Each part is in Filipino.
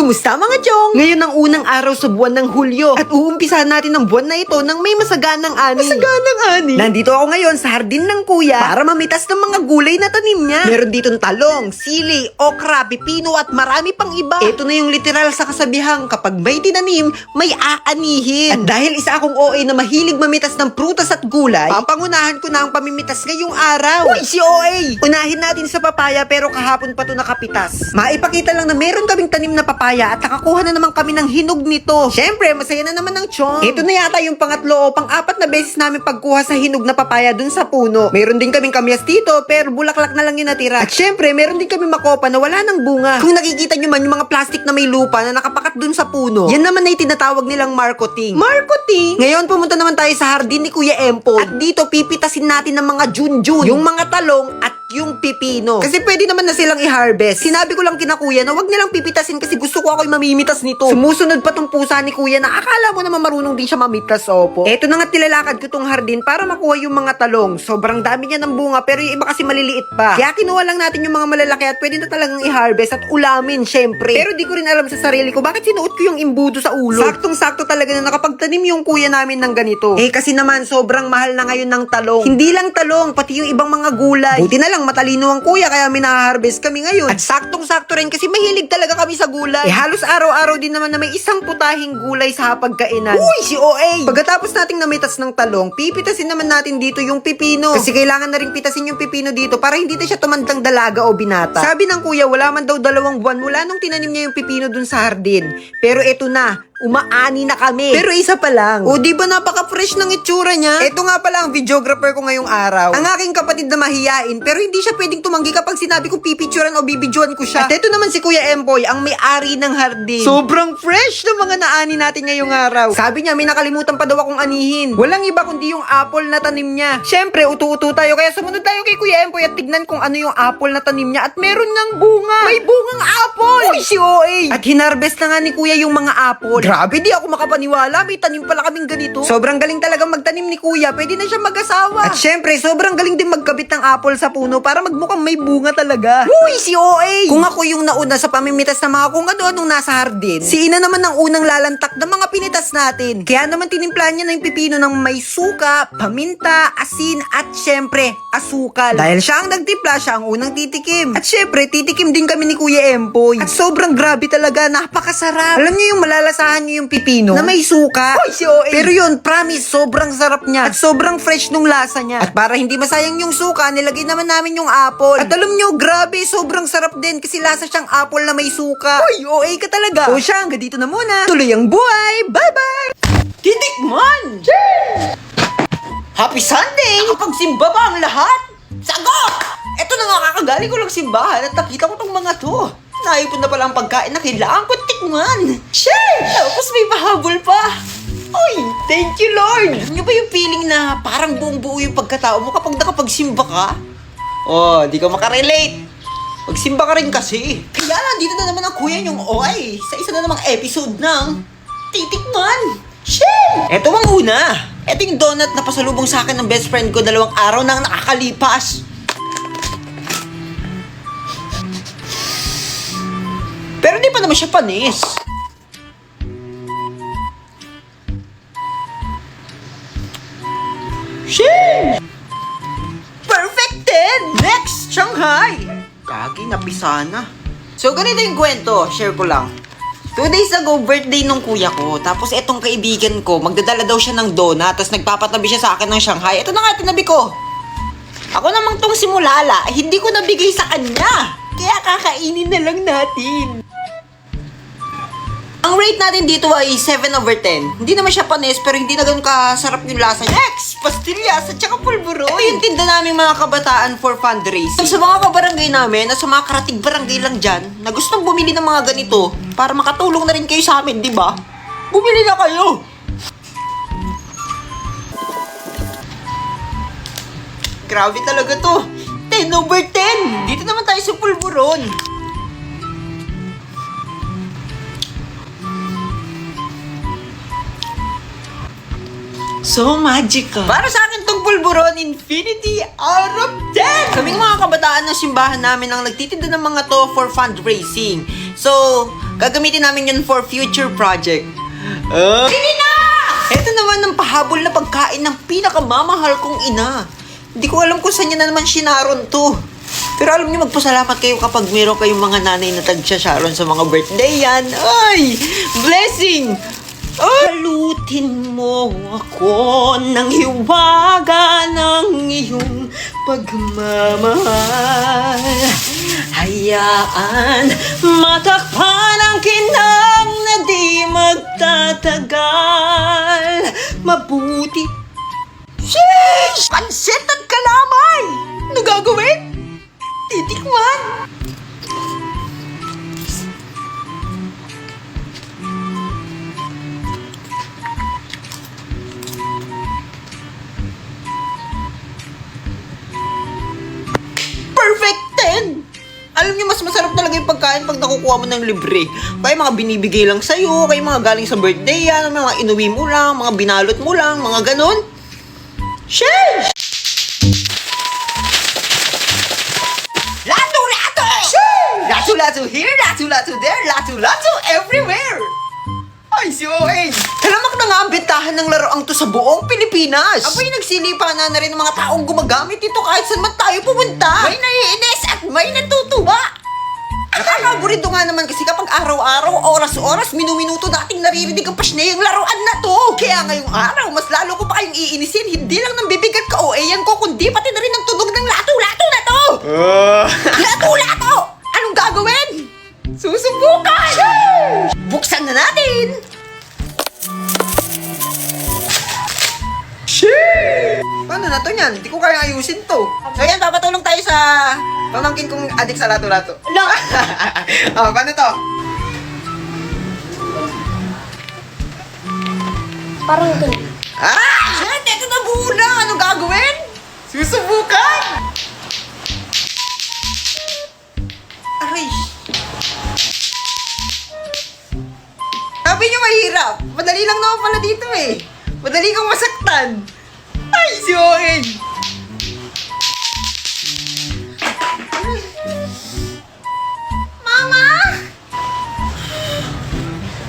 Kumusta mga chong? Ngayon ang unang araw sa buwan ng Hulyo at uumpisahan natin ang buwan na ito ng may masaganang ani. Masaganang ani? Nandito ako ngayon sa hardin ng kuya para mamitas ng mga gulay na tanim niya. Meron ditong talong, sili, okra, pipino at marami pang iba. Ito na yung literal sa kasabihang kapag may tinanim, may aanihin. At dahil isa akong OA na mahilig mamitas ng prutas at gulay, papangunahan ko na ang pamimitas ngayong araw. Uy, si OA! Unahin natin sa papaya pero kahapon pa to nakapitas. Maipakita lang na meron kaming tanim na papaya at nakakuha na naman kami ng hinog nito. Syempre, masaya na naman ang chong. Ito na yata yung pangatlo o pang-apat na beses namin pagkuha sa hinog na papaya dun sa puno. Meron din kaming kamyas dito pero bulaklak na lang yung natira. At syempre, meron din kami makopa na wala ng bunga. Kung nakikita nyo man yung mga plastic na may lupa na nakapakat dun sa puno, yan naman ay tinatawag nilang marketing. Marketing? Ngayon, pumunta naman tayo sa hardin ni Kuya Empo. At dito, pipitasin natin ng mga junjun, yung mga talong at yung pipino. Kasi pwede naman na silang i-harvest. Sinabi ko lang kina kuya na wag nilang pipitasin kasi gusto ko ako'y mamimitas nito. Sumusunod pa tong pusa ni kuya na akala mo naman marunong din siya mamitas, opo. Eto na nga tilalakad ko tong hardin para makuha yung mga talong. Sobrang dami niya ng bunga pero yung iba kasi maliliit pa. Kaya kinuha lang natin yung mga malalaki at pwede na talagang i-harvest at ulamin, syempre. Pero di ko rin alam sa sarili ko bakit sinuot ko yung imbudo sa ulo. Saktong-sakto talaga na nakapagtanim yung kuya namin ng ganito. Eh kasi naman sobrang mahal na ngayon ng talong. Hindi lang talong, pati yung ibang mga gulay. Buti na lang matalino ang kuya kaya minaharvest kami ngayon. At saktong-sakto rin kasi mahilig talaga kami sa gulay. Eh halos araw-araw din naman na may isang putahing gulay sa hapagkainan. Uy, si OA! Pagkatapos nating namitas ng talong, pipitasin naman natin dito yung pipino. Kasi kailangan na rin pitasin yung pipino dito para hindi na siya tumandang dalaga o binata. Sabi ng kuya, wala man daw 2 buwan mula nung tinanim niya yung pipino dun sa hardin. Pero eto na, umaani na kami. Pero isa pa lang. O di ba napaka-fresh ng itsura niya? Ito nga pala ang videographer ko ngayong araw. Ang aking kapatid na mahiyain pero hindi siya pwedeng tumanggi kapag sinabi kong pipicturan o bibidyoan ko siya. At ito naman si Kuya Empoy, ang may-ari ng hardin. Sobrang fresh ng mga naani natin ngayong araw. Sabi niya may nakalimutan pa daw akong anihin. Walang iba kundi yung apple na tanim niya. Syempre, utu-utu tayo kaya sumunod tayo kay Kuya Empoy at tignan kung ano yung apple na tanim niya at meron ngang bunga. May bungang apple! Uy, si OA! At hinarvest na nga ni Kuya yung mga apple. Grabe, di ako makapaniwala. May tanim pala kaming ganito. Sobrang galing talagang magtanim ni Kuya. Pwede na siya mag-asawa. At syempre, sobrang galing din magkabit ng apple sa puno para magmukhang may bunga talaga. Uy, si OA! Kung ako yung nauna sa pamimitas ng mga kung ano-anong nasa hardin, si Ina naman ang unang lalantak ng mga pinitas natin. Kaya naman tinimplan niya na yung pipino ng may suka, paminta, asin, at syempre, asukal. Dahil siya ang nagtimpla, siya ang unang titikim. At syempre, titikim din kami ni Kuya Empoy. At sobrang grabe talaga, napakasarap. Alam niyo yung malalasahan niyo yung pipino na may suka. Uy, si OA. Pero yun, promise, sobrang sarap niya. At sobrang fresh nung lasa niya. At para hindi masayang yung suka, nilagay naman namin yung apple. At alam niyo, grabe, sobrang sarap din kasi lasa siyang apple na may suka. Uy, OA ka talaga. O siya, hanggang dito na muna. Tuloy ang buhay. Bye-bye! Titikman! Happy Sunday! Nakapagsimba ba ang lahat? Sagot! Eto na nga, kakagaling ko lang simbahan at nakita ko tong mga to. Naipon na pala ang pagkain na kailangan ko tikman. Share! Tapos may pahabol pa. Oy, thank you Lord! Alam niyo ba yung feeling na parang buong buo yung pagkatao mo kapag nakapagsimba ka? Oh, di ka makarelate. Magsimba ka rin kasi. Kaya nandito na naman ang kuya yung OI sa isa na namang episode ng Titikman. Share! Eto ang una. Eto yung donut na pasalubong sa akin ng best friend ko 2 araw nang nakakalipas. Pero di pa naman siya panis. Sheesh! Perfect 10! Next, Shanghai! Kagi, napisa na. So, ganito yung kwento. Share ko lang. 2 days ago, birthday nung kuya ko. Tapos etong kaibigan ko, magdadala daw siya ng donut. Tapos nagpapatabi siya sa akin ng Shanghai. Ito na nga, tinabi ko. Ako namang tong simulala, hindi ko nabigay sa kanya. Kaya kakainin na lang natin. Ang rate natin dito ay 7/10. Hindi naman siya panis, pero hindi na ganun kasarap yung lasa niya. Next! Pastillas at saka pulburo. Ito yung tinda namin mga kabataan for fundraising. Sa mga kabarangay namin at sa mga karatig barangay lang dyan, na gustong bumili ng mga ganito para makatulong na rin kayo sa amin, di ba? Bumili na kayo! Grabe talaga to. 10/10. Dito naman tayo sa pulburon. So magical. Para sa akin tong pulburon, infinity out of 10! Kaming mga kabataan ng simbahan namin ang nagtitinda ng mga to for fundraising. So, Gagamitin namin yun for future project. Sige na! Ito naman ang pahabol na pagkain ng pinakamamahal kong ina. Hindi ko alam kung saan niya na naman sinaron to. Pero alam niyo, magpasalamat kayo kapag meron kayong mga nanay na tagsasharon sa mga birthday yan. Ay! Blessing! Palutin mo ako ng hiwaga ng iyong pagmamahal. Hayaan matakpan ang kinang na di magtatagal. Mabuti. Sheesh! Pansit at kalamay! Ano gagawin? Titikman! Perfect 10! Alam niyo, mas masarap talaga yung pagkain pag nakukuha mo ng libre. Kaya mga binibigay lang sa'yo, kaya mga galing sa birthday yan, mga inuwi mo lang, mga binalot mo lang, mga ganon. Sheesh! Lato-lato! Sheesh! Lato-lato here, lato-lato there, lato-lato everywhere! Ay, si OA! Talamak na nga ang bentahan ng laruang to sa buong Pilipinas! Abay, nagsilipan na rin ng mga taong gumagamit ito kahit saan man tayo pumunta! May naiinis at may natutuwa! Nakakaburito nga naman kasi kapag araw-araw, oras-oras, minuminuto nating naririnig ang pasnayang laruan na to! Kaya ngayong araw, mas lalo ko pa kayong iinisin, hindi lang ng bibigat ka OA-yan ko, kundi pati na rin ang tunog ng lato-lato na to! Lato-lato! Anong gagawin? Susubukan! Buksan na natin! Paano na to niyan? Hindi ko kaya ayusin to. So yan, papatulong tayo sa pamangkin kong adik sa lato-lato. Oh, paano to? Parang ganun. Shit! Ito na buo na! Anong gagawin? Susubukan! Aray! Sabi niyo mahirap. Madali lang naman pala dito eh. Madali kang masaktan. Ay, si Owen! Mama!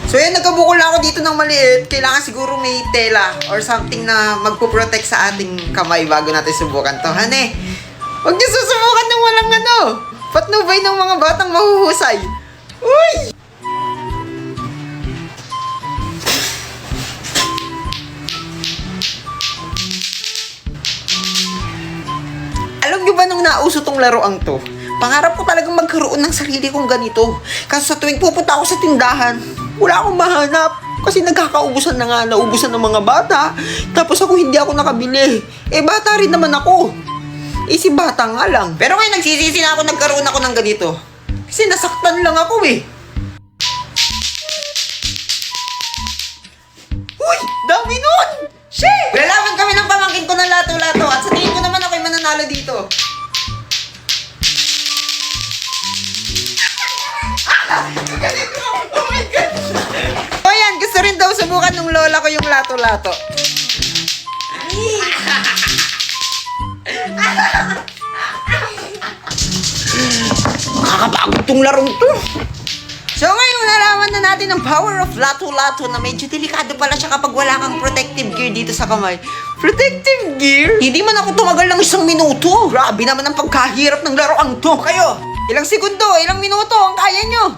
So yan, nagkabukol na ako dito ng maliit. Kailangan siguro may tela or something na magpo-protect sa ating kamay bago natin subukan to. Hane, huwag niyo susubukan ng walang ano. Patnubay ng mga batang mahuhusay. Uy! Alam niyo ba nung nauso tong laruang to? Pangarap ko talagang magkaroon ng sarili kong ganito. Kaso sa tuwing pupunta ako sa tindahan, wala akong mahanap. Kasi nagkakaubusan na nga, naubusan ng mga bata. Tapos ako hindi ako nakabili. Eh bata rin naman ako. Eh si bata nga lang. Pero ngayon nagsisisi na ako nagkaroon ako ng ganito. Kasi nasaktan lang ako eh. Uy! Dami nun! Shit! Lalaban kami ng pamangkin ko ng lato-lato at sa tingin ko naman ako'y mananalo dito. Oh my God! O yan, gusto rin daw subukan ng lola ko yung lato-lato. Nakakapagod tong larong to. So ngayon, nalaman na natin ang power of lato-lato na medyo delikado pala siya kapag wala kang protective gear dito sa kamay. Protective gear? Hindi man ako tumagal ng 1 minuto. Grabe naman ang pagkahirap ng laruang to. Kayo, ilang segundo, ilang minuto ang kaya nyo?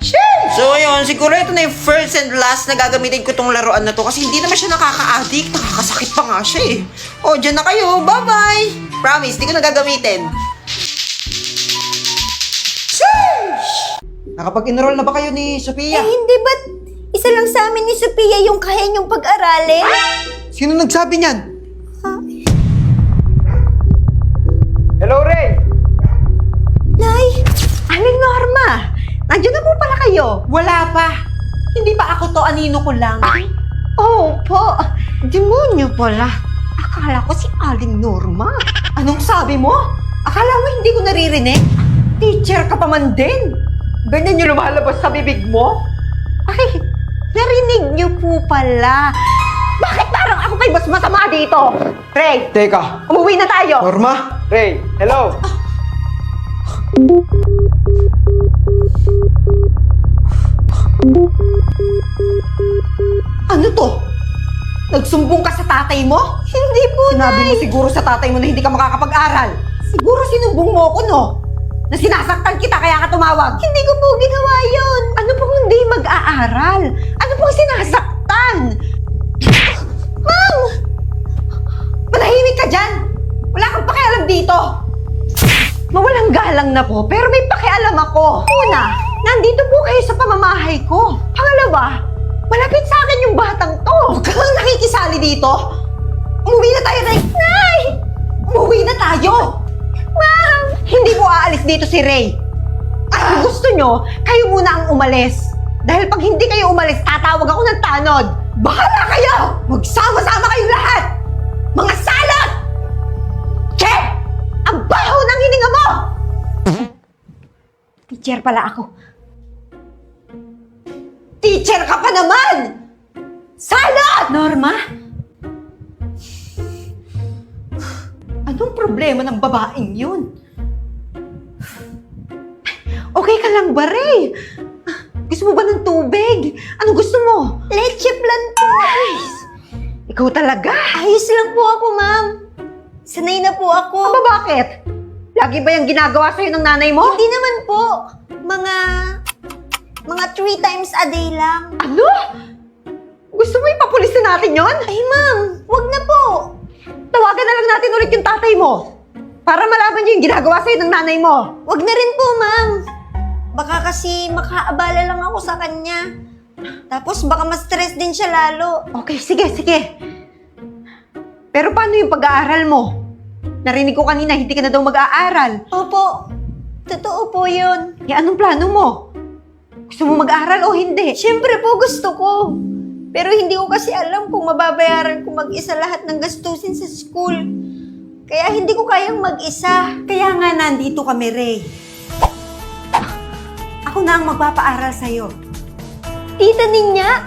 Shit! So ayun, siguro ito na yung first and last na gagamitin ko tong laruan na to kasi hindi naman siya nakaka-addict. Nakakasakit pa nga siya eh. O, dyan na kayo. Bye-bye! Promise, di ko na gagamitin. Nakapag-enroll na ba kayo ni Sophia? Eh, hindi ba't isa lang sa amin ni Sophia yung kaya niyong pag-aralin? Sino nagsabi niyan? Ha? Hello, Ray! Nay! Aling Norma! Nandiyan na po pala kayo? Wala pa. Hindi pa ako to, anino ko lang. Oo po. Demonyo pala. Akala ko si Aling Norma. Anong sabi mo? Akala mo hindi ko naririnig? Teacher ka pa man din. Ganyan yung lumalabas sa bibig mo? Ay, narinig niyo po pala. Bakit parang ako pa'y mas masama dito? Ray, Teka. umuwi na tayo. Norma? Ray, hello? Ano to? Nagsumbong ka sa tatay mo? Hindi po, Sinabi mo siguro sa tatay mo na hindi ka makakapag-aral. Siguro sinumbong mo ako, no? Na sinasaktan kita kaya ka tumawag. Hindi ko po ginawa yun. Ano pong hindi mag-aaral? Ano pong sinasaktan? Ma'am! Manahimik ka dyan! Wala kang pakialam dito! Mawalang galang na po, pero may pakialam ako. Una, nandito po kayo sa pamamahay ko. Pangalawa, malapit sa akin yung batang to. Huwag kang nakikisali dito. Umuwi na tayo, Ray. Nay! Umuwi na tayo! Ma'am! Hindi po aalis dito si Ray. At kung gusto nyo, kayo muna ang umalis. Dahil pag hindi kayo umalis, tatawag ako ng tanod. Bahala kayo! Magsama-sama kayong lahat! Mga salot! Che! Ang baho ng hininga mo! Teacher pala ako. Teacher ka pa naman! Salot! Norma? Anong problema ng babaeng yun? Okay ka lang ba, Ray? Gusto mo ba ng tubig? Anong gusto mo? Leche plan po. Ikaw talaga? Ayos lang po ako, ma'am. Sanay na po ako. Aba, bakit? Lagi ba yung ginagawa sa'yo ng nanay mo? Hindi naman po. Mga 3 times a day lang. Ano? Gusto mo ipapulisin natin yon? Ay, ma'am, wag na po. Tawagan na lang natin ulit yung tatay mo. Para malaman niyo yung ginagawa sa'yo ng nanay mo. Wag na rin po, ma'am. Baka kasi makaabala lang ako sa kanya. Tapos baka ma-stress din siya lalo. Okay, sige. Pero paano yung pag-aaral mo? Narinig ko kanina, hindi ka na daw mag-aaral. Opo, totoo po yun. Eh, anong plano mo? Gusto mo mag-aaral o hindi? Siyempre po gusto ko. Pero hindi ko kasi alam kung mababayaran ko mag-isa lahat ng gastusin sa school. Kaya hindi ko kayang mag-isa. Kaya nga nandito kami, Ray. Ako na ang magpapaaral sa'yo. Tita Ninya,